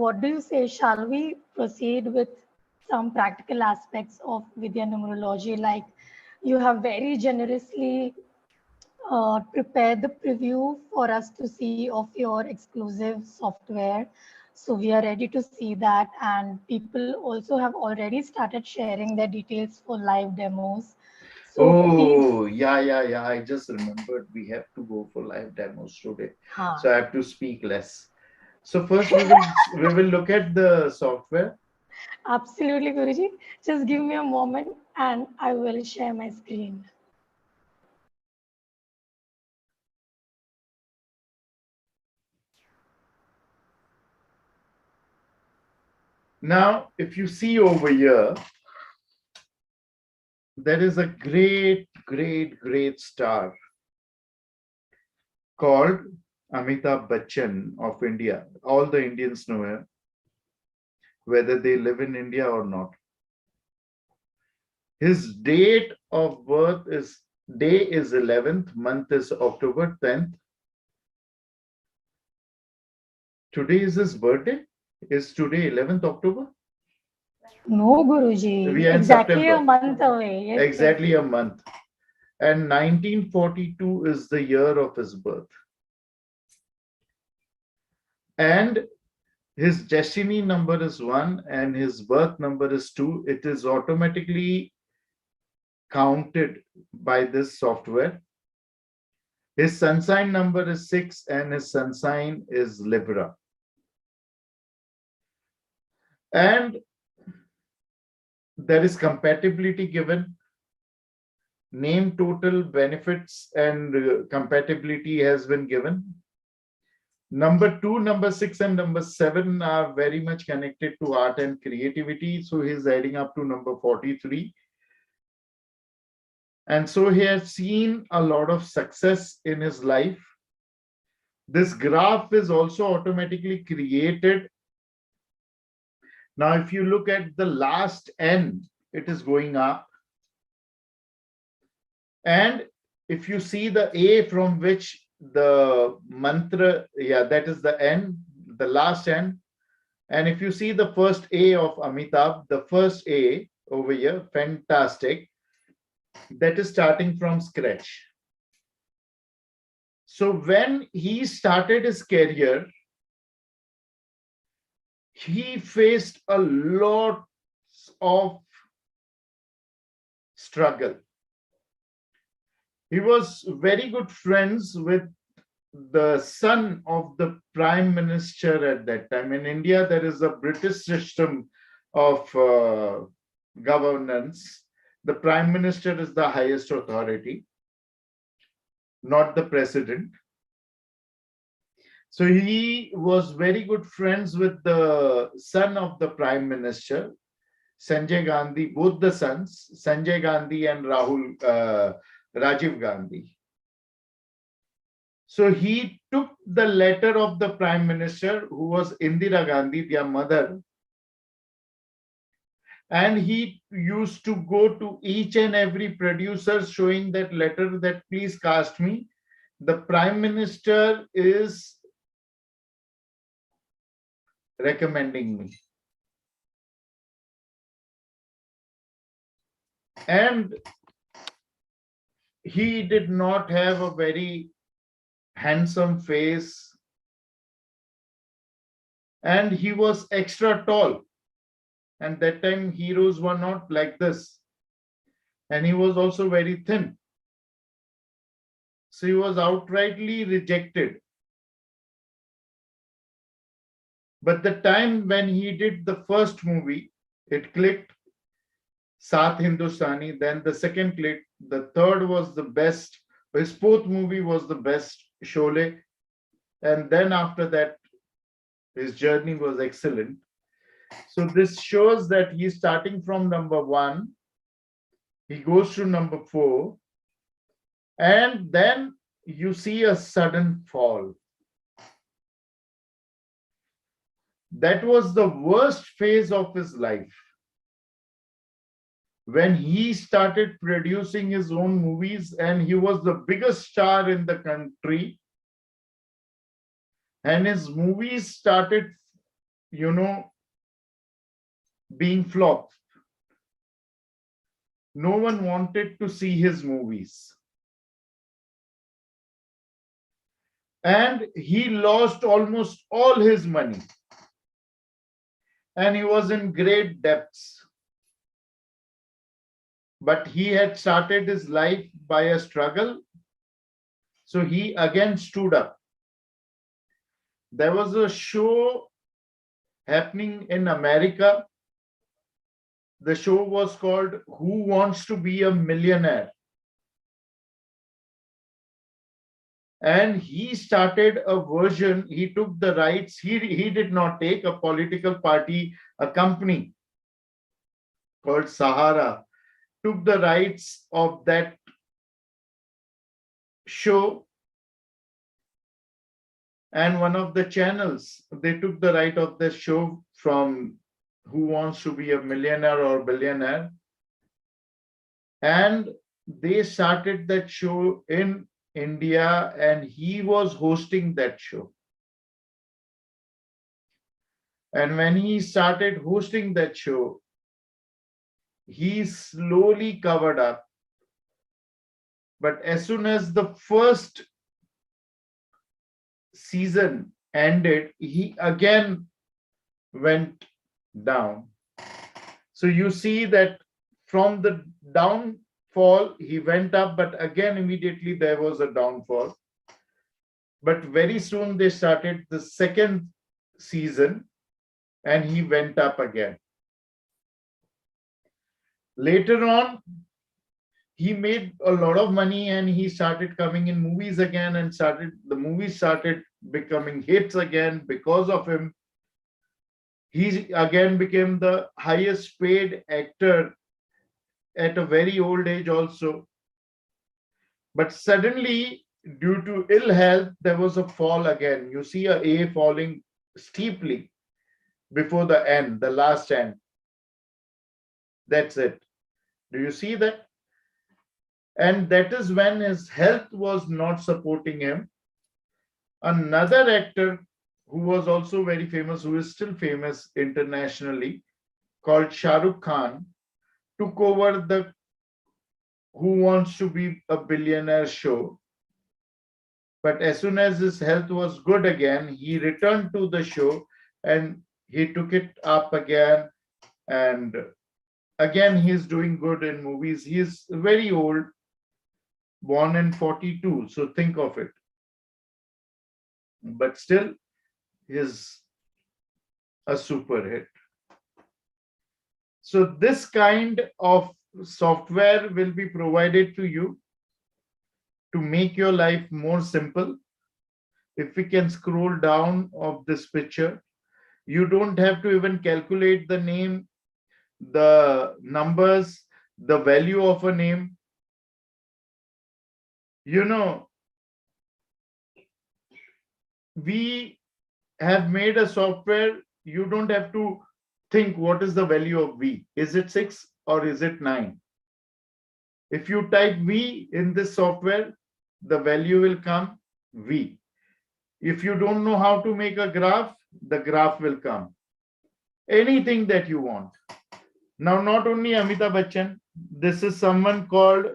what do you say? Shall we proceed with some practical aspects of Vidhyaa Numerology? Like you have very generously prepared the preview for us to see of your exclusive software. So we are ready to see that, and people also have already started sharing their details for live demos. So please, Oh, yeah. I just remembered we have to go for live demos today. huh. So I have to speak less. So first we will look at the software. Absolutely, Guruji. Just give me a moment and I will share my screen. Now, if you see over here, there is a great star called Amitabh Bachchan of India. All the Indians know him, whether they live in India or not. His date of birth is day is 11th, month is October 10th. Today is his birthday. Is today 11th October? No, We Guruji. are in Exactly a September. month away. Yes. Exactly a month. And 1942 is the year of his birth. And his destiny number is 1 and his birth number is 2. It is automatically counted by this software. His sun sign number is 6 and his sun sign is Libra. And there is compatibility given. Name, total, benefits, and compatibility has been given. Number 2, number 6, and number 7 are very much connected to art and creativity. So he's adding up to number 43. And so he has seen a lot of success in his life. This graph is also automatically created. Now, if you look at the last N, it is going up. And if you see the A from which the mantra, that is the N, the last N. And if you see the first A of Amitabh, the first A over here, fantastic, that is starting from scratch. So when he started his career, he faced a lot of struggle. He was very good friends with the son of the prime minister at that time. In India, there is a British system of governance. The prime minister is the highest authority, not the president. So he was very good friends with the son of the prime minister, Sanjay Gandhi, both the sons, Sanjay Gandhi and Rajiv Gandhi. So he took the letter of the prime minister, who was Indira Gandhi, their mother, and he used to go to each and every producer showing that letter that please cast me. The prime minister is recommending me. And he did not have a very handsome face, and he was extra tall. And that time heroes were not like this. And he was also very thin. So he was outrightly rejected. But the time when he did the first movie, it clicked, Saath Hindustani, then the second clicked, the third was the best, his fourth movie was the best, Sholay. And then after that, his journey was excellent. So this shows that he's starting from number 1, he goes to number 4, and then you see a sudden fall. That was the worst phase of his life. When he started producing his own movies and he was the biggest star in the country, and his movies started you know, being flopped. No one wanted to see his movies. And he lost almost all his money. And he was in great debts. But he had started his life by a struggle. So he again stood up. There was a show happening in America. The show was called Who Wants to Be a Millionaire? And he started a version. He took the rights. He did not take a political party, a company called Sahara, took the rights of that show, and one of the channels, they took the right of the show from Who Wants to Be a Millionaire or Billionaire, and they started that show in India, and he was hosting that show. And when he started hosting that show, he slowly covered up. But as soon as the first season ended, he again went down. So you see that from the downfall, he went up, but again, immediately there was a downfall. But very soon they started the second season and he went up again. Later on, he made a lot of money and he started coming in movies again, and the movies started becoming hits again because of him. He again became the highest paid actor at a very old age also. But suddenly, due to ill health, there was a fall again. You see A falling steeply before the end, the last end. That's it. Do you see that? And that is when his health was not supporting him. Another actor who was also very famous, who is still famous internationally, called Shah Rukh Khan, took over the Who Wants to Be a Billionaire show. But as soon as his health was good again, he returned to the show and he took it up again. And again, he's doing good in movies. He's very old, born in 42. So think of it. But still, he's a super hit. So this kind of software will be provided to you to make your life more simple. If we can scroll down of this picture, you don't have to even calculate the name, the numbers, the value of a name. You know, we have made a software. You don't have to think what is the value of V. Is it 6 or is it 9? If you type V in this software, the value will come V. If you don't know how to make a graph, the graph will come. Anything that you want. Now, not only Amitabh Bachchan, this is someone called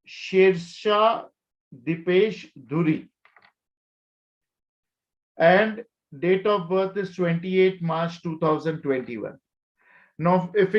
Shersha Dipesh Dhuri. And date of birth is 28 March 2021. Now, if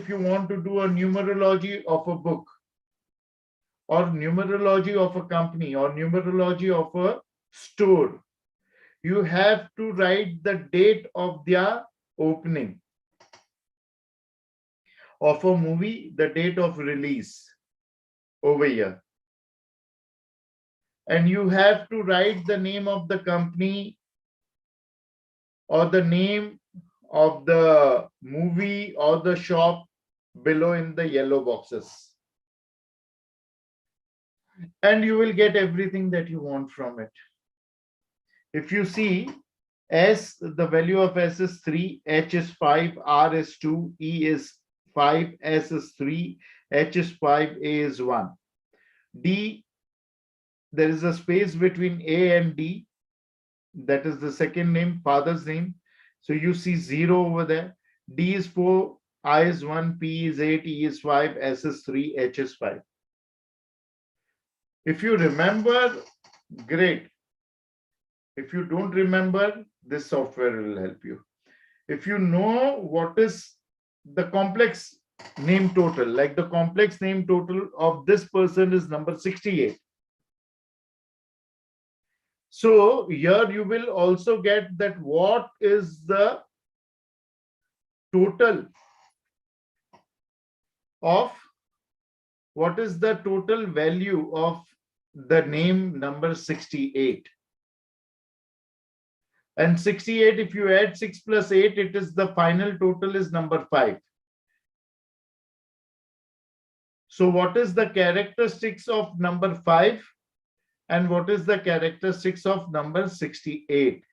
you want to do a numerology of a book, or numerology of a company, or numerology of a store, you have to write the date of their opening of a movie, the date of release over here. And you have to write the name of the company or the name of the movie or the shop below in the yellow boxes. And you will get everything that you want from it. If you see S, the value of S is 3, H is 5, R is 2, E is 5, S is 3, H is 5, A is 1. D, there is a space between A and D. That is the second name, father's name. So you see 0 over there. D is 4, I is 1, P is 8, E is 5, S is 3, H is 5. If you remember, great. If you don't remember, this software will help you. If you know what is the complex name total, like the complex name total of this person is number 68. So here you will also get that what is the total of, what is the total value of the name number 68. And 68, if you add 6 plus 8, it is the final total is number 5. So what is the characteristics of number 5? And what is the characteristics of number 68?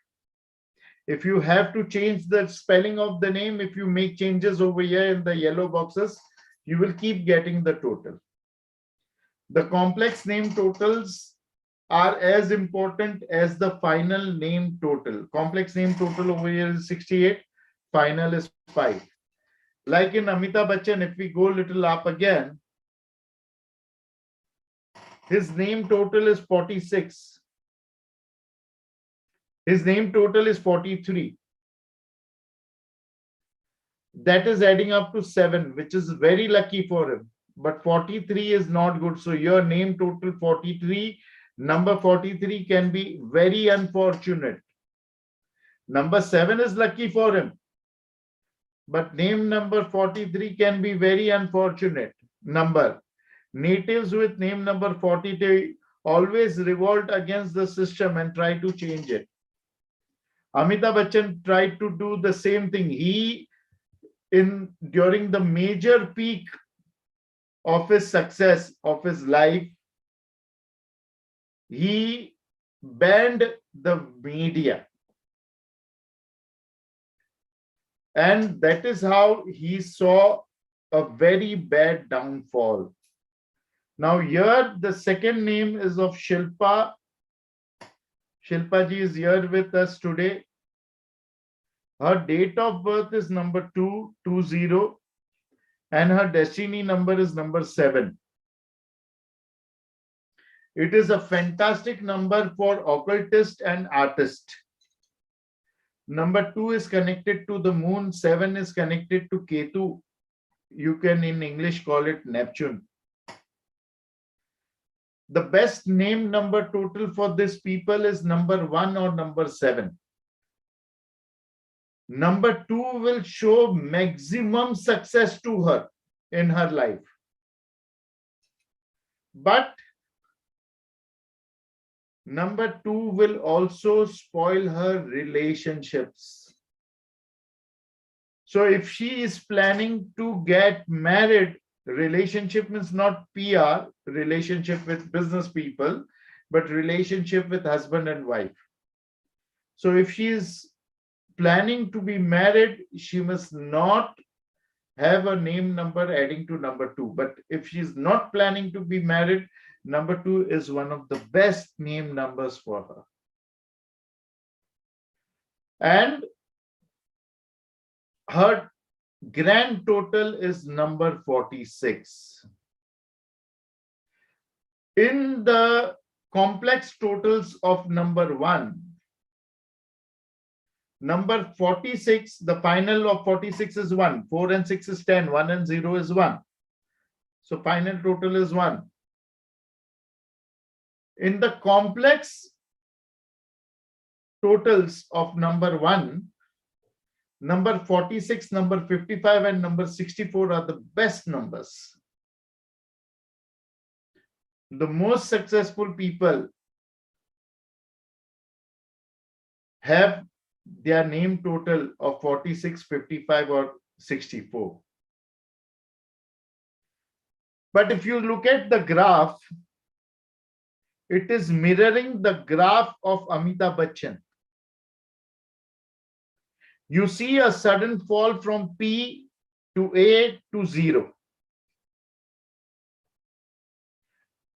If you have to change the spelling of the name, if you make changes over here in the yellow boxes, you will keep getting the total. The complex name totals are as important as the final name total. Complex name total over here is 68, final is 5. Like in Amitabh Bachchan, if we go little up again, his name total is 46. His name total is 43. That is adding up to 7, which is very lucky for him. But 43 is not good. So your name total 43, number 43 can be very unfortunate. Number 7 is lucky for him. But name number 43 can be very unfortunate number. Natives with name number 43 always revolt against the system and try to change it. Amitabh Bachchan tried to do the same thing. He, during the major peak of his success of his life, he banned the media. And that is how he saw a very bad downfall. Now here the second name is of Shilpa. Shilpa ji is here with us today. Her date of birth is number 220 and her destiny number is number 7. It is a fantastic number for occultist and artist. Number 2 is connected to the moon, 7 is connected to Ketu. You can in English call it Neptune. The best name number total for this people is number 1 or number 7. Number 2 will show maximum success to her in her life. But number 2 will also spoil her relationships. So if she is planning to get married, relationship means not PR, relationship with business people, but relationship with husband and wife. So if she is planning to be married, she must not have a name number adding to number 2. But if she is not planning to be married, number 2 is one of the best name numbers for her. And her grand total is number 46. In the complex totals of number 1, number 46, the final of 46 is 1. 4 and 6 is 10. 1 and 0 is 1. So final total is 1. In the complex totals of number 1, number 46, number 55, and number 64 are the best numbers. The most successful people have their name total of 46, 55, or 64. But if you look at the graph, it is mirroring the graph of Amitabh Bachchan. You see a sudden fall from P to A to 0.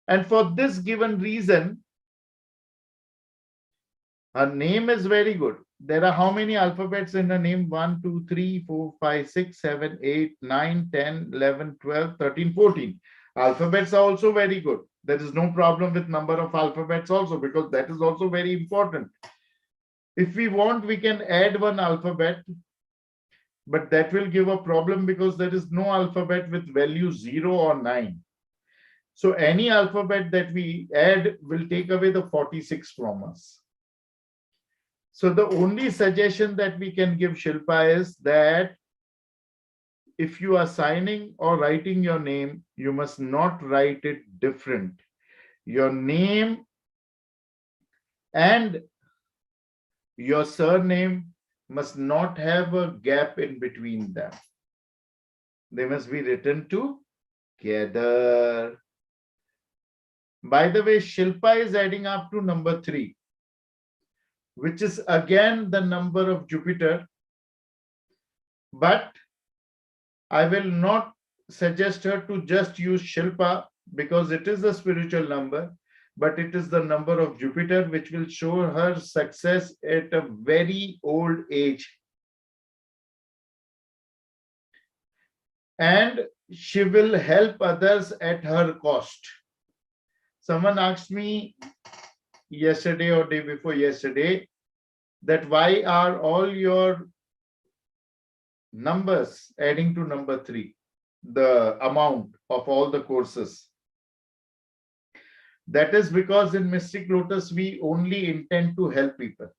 And for this given reason, her name is very good. there are how many alphabets in a name? 1, 2, 3, 4, 5, 6, 7, 8, 9, 10, 11, 12, 13, 14. Alphabets are also very good. There is no problem with number of alphabets also, because that is also very important. If we want, we can add one alphabet, but that will give a problem because there is no alphabet with value 0 or 9. So any alphabet that we add will take away the 46 from us. So the only suggestion that we can give Shilpa is that if you are signing or writing your name, you must not write it different. Your name and your surname must not have a gap in between them. They must be written together. By the way, Shilpa is adding up to number 3, which is again the number of Jupiter. But I will not suggest her to just use Shilpa because it is a spiritual number, but it is the number of Jupiter, which will show her success at a very old age. And she will help others at her cost. Someone asked me yesterday or day before yesterday that why are all your numbers adding to number 3, the amount of all the courses. That is because in Mystic Lotus, we only intend to help people.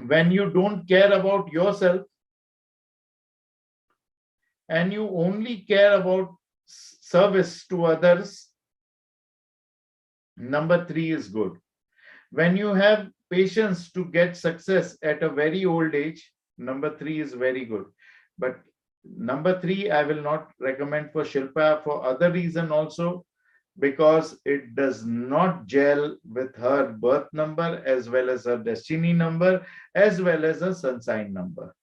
When you don't care about yourself and you only care about service to others, number 3 is good. When you have patience to get success at a very old age, number 3 is very good. But number 3, I will not recommend for Shilpa for other reason also, because it does not gel with her birth number as well as her destiny number as well as her sun sign number.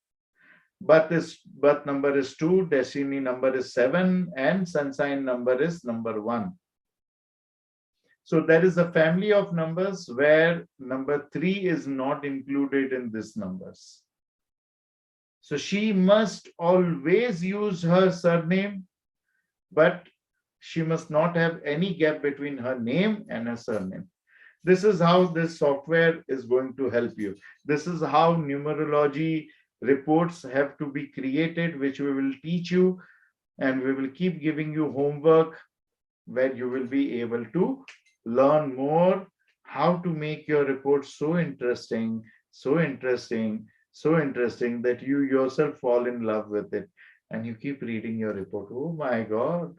But this birth number is 2, destiny number is 7, and sun sign number is number 1. So there is a family of numbers where number 3 is not included in these numbers. So she must always use her surname, but she must not have any gap between her name and her surname. This is how this software is going to help you. This is how numerology reports have to be created, which we will teach you, and we will keep giving you homework where you will be able to learn more how to make your report so interesting, so interesting, so interesting that you yourself fall in love with it and you keep reading your report. Oh my God,